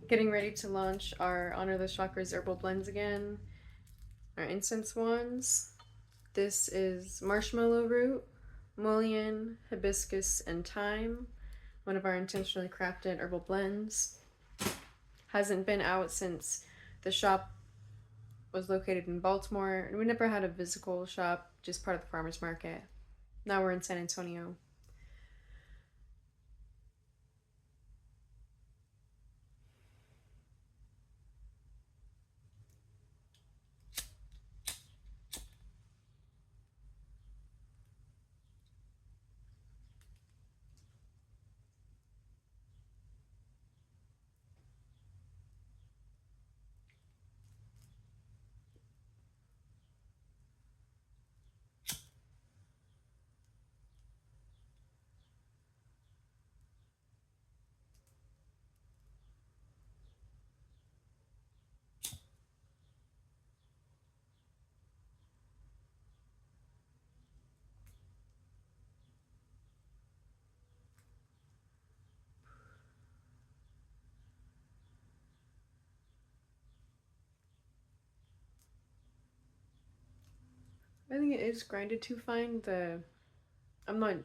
Getting ready to launch our Honor the Chakras herbal blends again, our incense wands. This is marshmallow root, mullein, hibiscus, and thyme, one of our intentionally crafted herbal blends. Hasn't been out since the shop was located in Baltimore, and we never had a physical shop, just part of the farmer's market. Now we're in San Antonio. I think it is grinded too fine. I'm not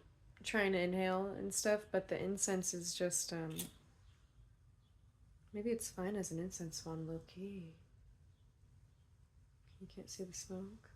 trying to inhale and stuff, but the incense is just maybe it's fine as an incense one, low key. You can't see the smoke.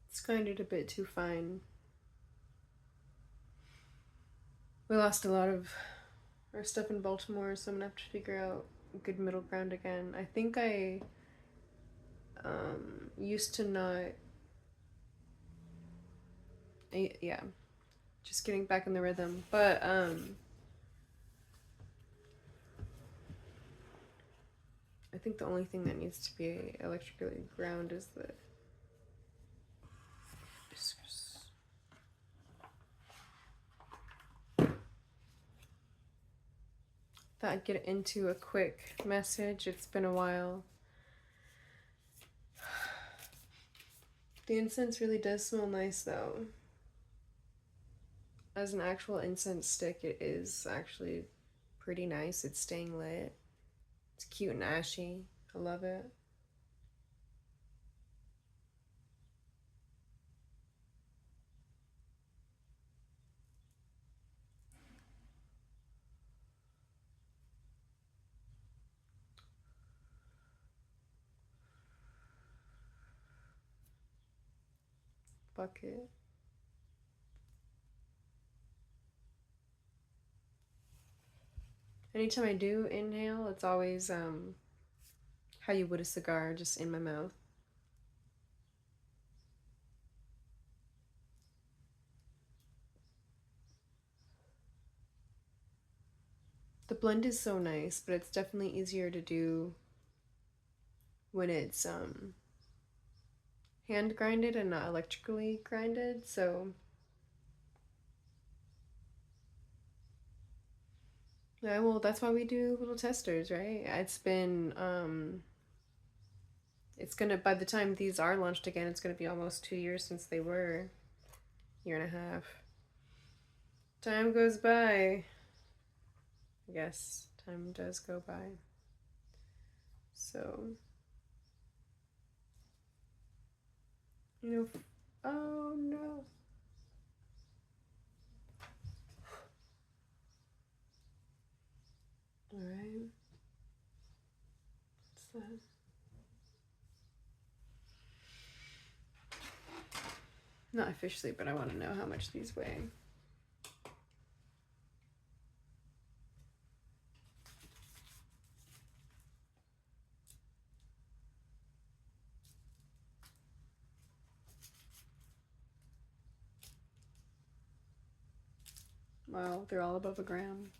It's grinded a bit too fine. We lost a lot of our stuff in Baltimore, so I'm gonna have to figure out a good middle ground again. I think I used to not. Yeah, just getting back in the rhythm. But I think the only thing that needs to be electrically ground is the hibiscus. Thought I'd get into a quick message. It's been a while. The incense really does smell nice though. As an actual incense stick, it is actually pretty nice. It's staying lit. It's cute and ashy. I love it. Bucket. Anytime I do inhale, it's always how you would a cigar, just in my mouth. The blend is so nice, but it's definitely easier to do when it's hand grinded and not electrically grinded. So yeah, well, that's why we do little testers, right? It's gonna, by the time these are launched again, it's gonna be almost 2 years since they were. Year and a half. Time goes by. Yes, time does go by. So, oh no. All right. What's that? Not officially, but I want to know how much these weigh. Wow, they're all above a gram.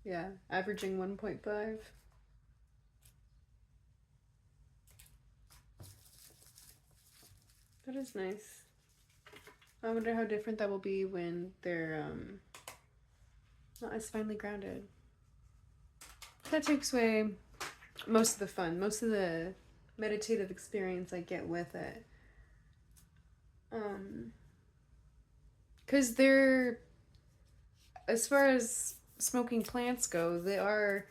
Yeah, averaging 1.5. That is nice. I wonder how different that will be when they're not as finely grounded. That takes away most of the fun, most of the meditative experience I get with it. Because they're, as far as smoking plants go, they are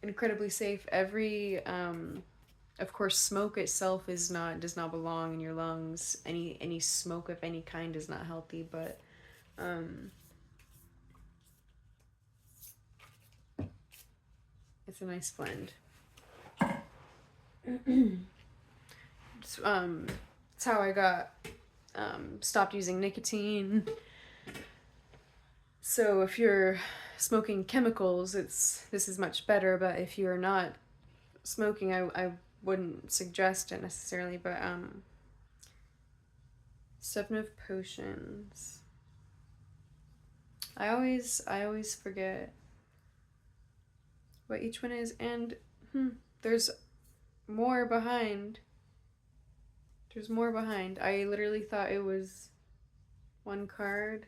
incredibly safe. Every, of course, smoke itself does not belong in your lungs. Any smoke of any kind is not healthy, but it's a nice blend. It's how I got stopped using nicotine. So if you're smoking chemicals, this is much better. But if you're not smoking, I wouldn't suggest it necessarily. But 7 of Potions. I always forget what each one is, and there's more behind. There's more behind. I literally thought it was one card.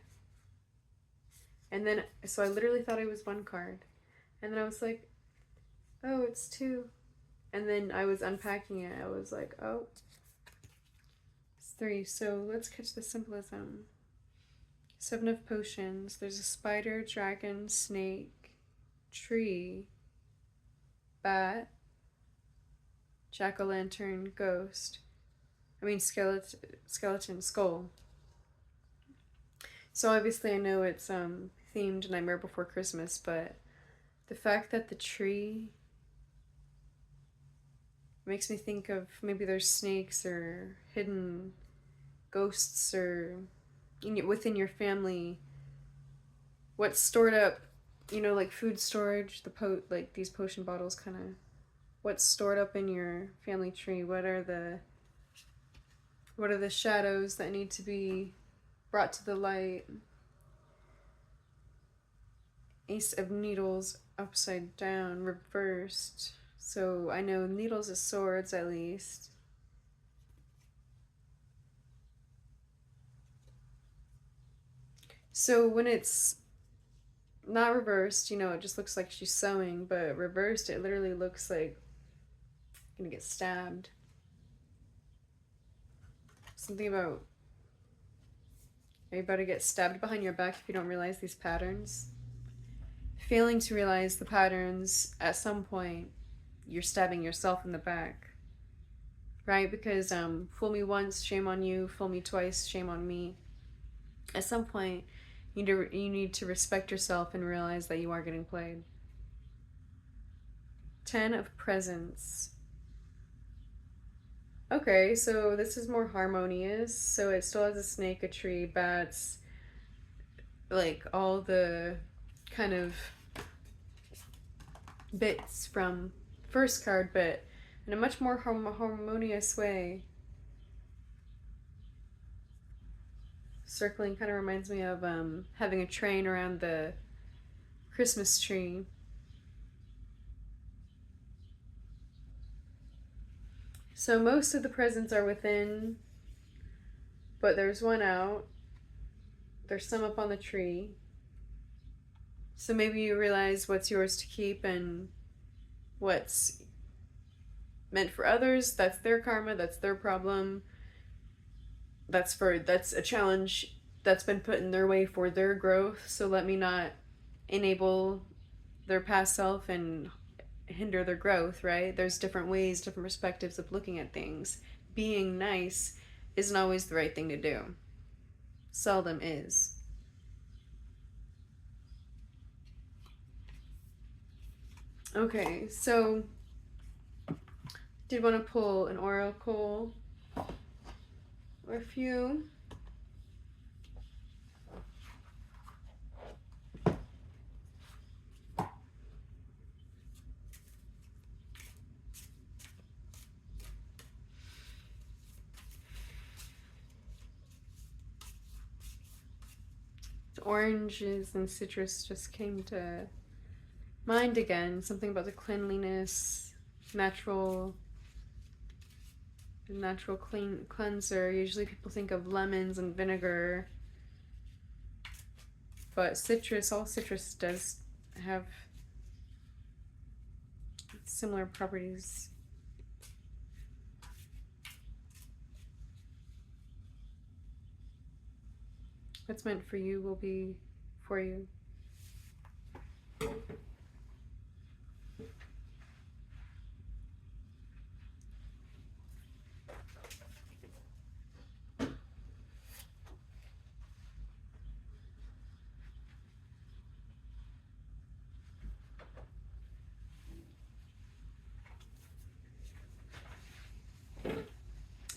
And then, so I literally thought it was one card. And then I was like, oh, it's 2. And then I was unpacking it. I was like, oh, it's 3. So let's catch the symbolism. 7 of Potions. There's a spider, dragon, snake, tree, bat, jack-o'-lantern, ghost. Skeleton, skull. So obviously I know it's themed Nightmare Before Christmas, but the fact that the tree makes me think of maybe there's snakes or hidden ghosts or within your family, what's stored up, like food storage, like these potion bottles, kind of what's stored up in your family tree. What are the shadows that need to be brought to the light? Ace of Needles upside down, reversed. So I know Needles is swords, at least. So when it's not reversed, it just looks like she's sewing, but reversed, it literally looks like you're gonna get stabbed. Something about, are you about to get stabbed behind your back if you don't realize these patterns? Failing to realize the patterns, at some point, you're stabbing yourself in the back. Right? Because fool me once, shame on you. Fool me twice, shame on me. At some point, you need to respect yourself and realize that you are getting played. 10 of Presents. Okay, so this is more harmonious. So it still has a snake, a tree, bats, like all the kind of bits from first card, but in a much more harmonious way. Circling kind of reminds me of having a train around the Christmas tree. So most of the presents are within, but there's one out. There's some up on the tree. So maybe you realize what's yours to keep and what's meant for others. That's their karma, that's their problem. That's a challenge that's been put in their way for their growth. So let me not enable their past self and hinder their growth, right? There's different ways, different perspectives of looking at things. Being nice isn't always the right thing to do. Seldom is. Okay, so did want to pull an oracle or a few. oranges and citrus just came to mind again. Something about the cleanliness, natural clean cleanser. Usually people think of lemons and vinegar, but all citrus does have similar properties. What's meant for you will be for you.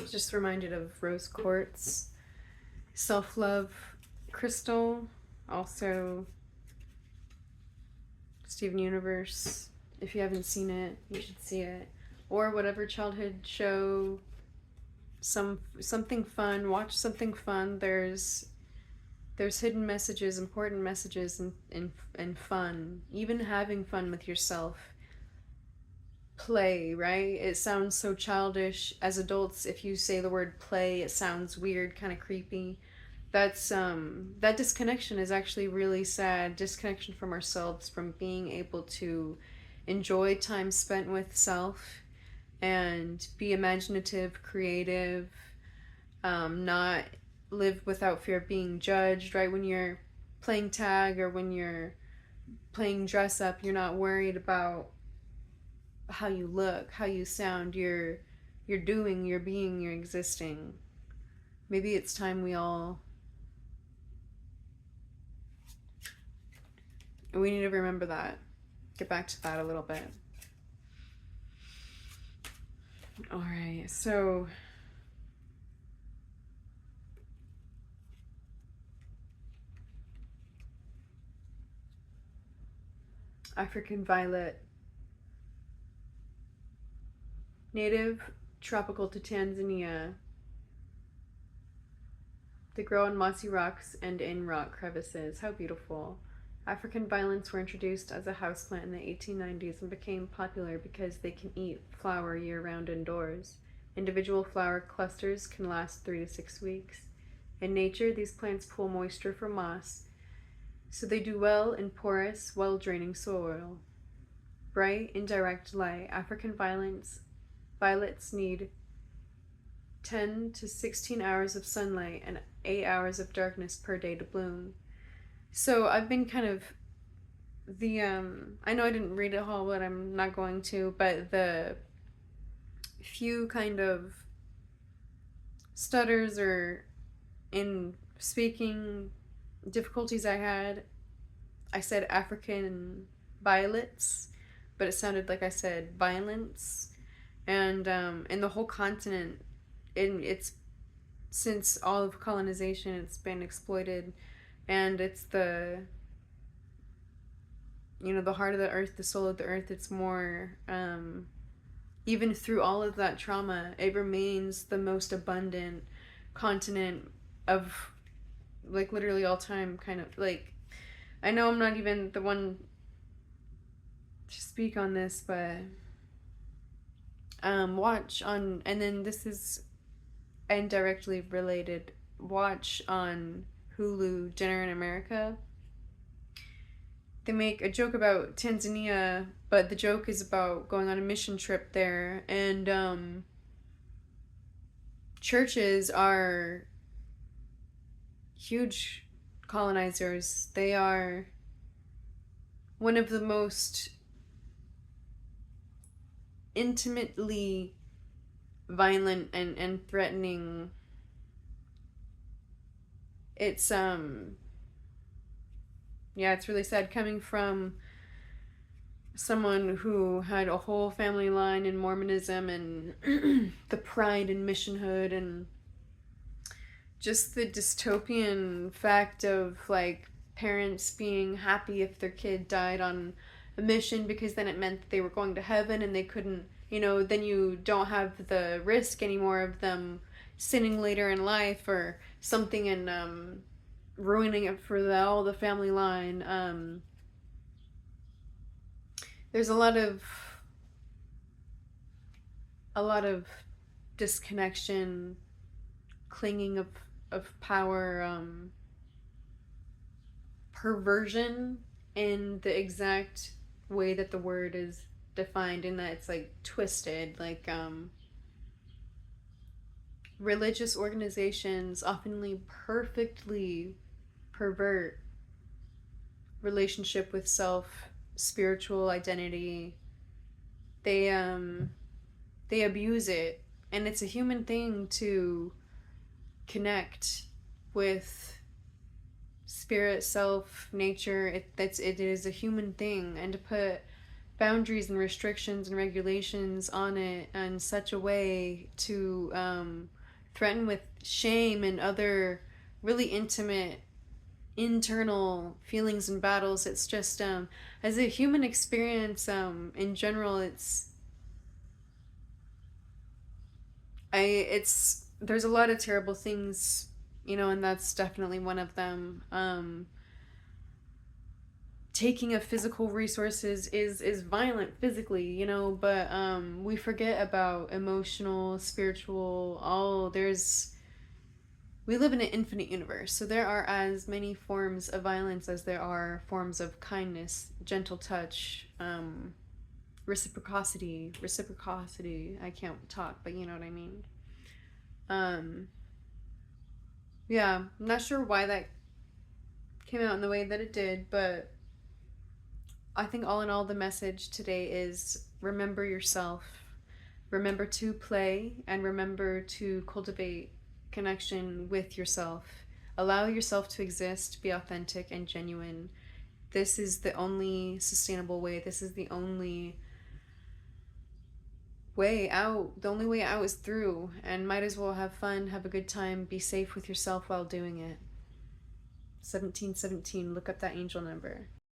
Just reminded of rose quartz, self-love crystal, also Steven Universe. If you haven't seen it, you should see it. Or whatever childhood show, something fun. Watch something fun. There's hidden messages, important messages, and fun. Even having fun with yourself. Play, right? It sounds so childish. As adults, if you say the word play, it sounds weird, kind of creepy. That's that disconnection is actually really sad. Disconnection from ourselves, from being able to enjoy time spent with self and be imaginative, creative, not live without fear of being judged, right? When you're playing tag or when you're playing dress up, you're not worried about how you look, how you sound. You're doing, you're being, you're existing. Maybe it's time we need to remember that. Get back to that a little bit. All right, so African violet, native, tropical to Tanzania. They grow on mossy rocks and in rock crevices. How beautiful. African violets were introduced as a houseplant in the 1890s and became popular because they can eat flower year-round indoors. Individual flower clusters can last 3 to 6 weeks. In nature, these plants pull moisture from moss, so they do well in porous, well-draining soil. Bright, indirect light. African violets need 10 to 16 hours of sunlight and 8 hours of darkness per day to bloom. So I've been kind of I know I didn't read it all, but I'm not going to, but the few kind of stutters or in speaking difficulties I had, I said African violets, but it sounded like I said violence. And in the whole continent, it's since all of colonization, it's been exploited. And it's the heart of the earth, the soul of the earth. It's more, even through all of that trauma, it remains the most abundant continent of, like, literally all time, kind of, like, I know I'm not even the one to speak on this, but, watch on, and then this is indirectly related, watch on Hulu, Dinner in America. They make a joke about Tanzania, but the joke is about going on a mission trip there, and churches are huge colonizers. They are one of the most intimately violent and threatening. It's it's really sad coming from someone who had a whole family line in Mormonism and the pride in missionhood and just the dystopian fact of, like, parents being happy if their kid died on a mission because then it meant that they were going to heaven and they couldn't, then you don't have the risk anymore of them sinning later in life or something. And ruining it for all the family line. There's a lot of disconnection, clinging of power, perversion in the exact way that the word is defined, in that it's like twisted, like religious organizations oftenly perfectly pervert relationship with self, spiritual identity. They they abuse it, and it's a human thing to connect with spirit, self, nature. It is a human thing, and to put boundaries and restrictions and regulations on it in such a way to threaten with shame and other really intimate internal feelings and battles. It's just as a human experience in general, it's there's a lot of terrible things, and that's definitely one of them. Taking of physical resources is violent physically, but we forget about emotional, spiritual, all there's we live in an infinite universe, so there are as many forms of violence as there are forms of kindness, gentle touch, reciprocity. I can't talk, but you know what I mean. um yeah, I'm not sure why that came out in the way that it did, but I think all in all, the message today is remember yourself, remember to play, and remember to cultivate connection with yourself. Allow yourself to exist, be authentic and genuine. This is the only sustainable way. This is the only way out. The only way out is through, and might as well have fun, have a good time, be safe with yourself while doing it. 1717, look up that angel number.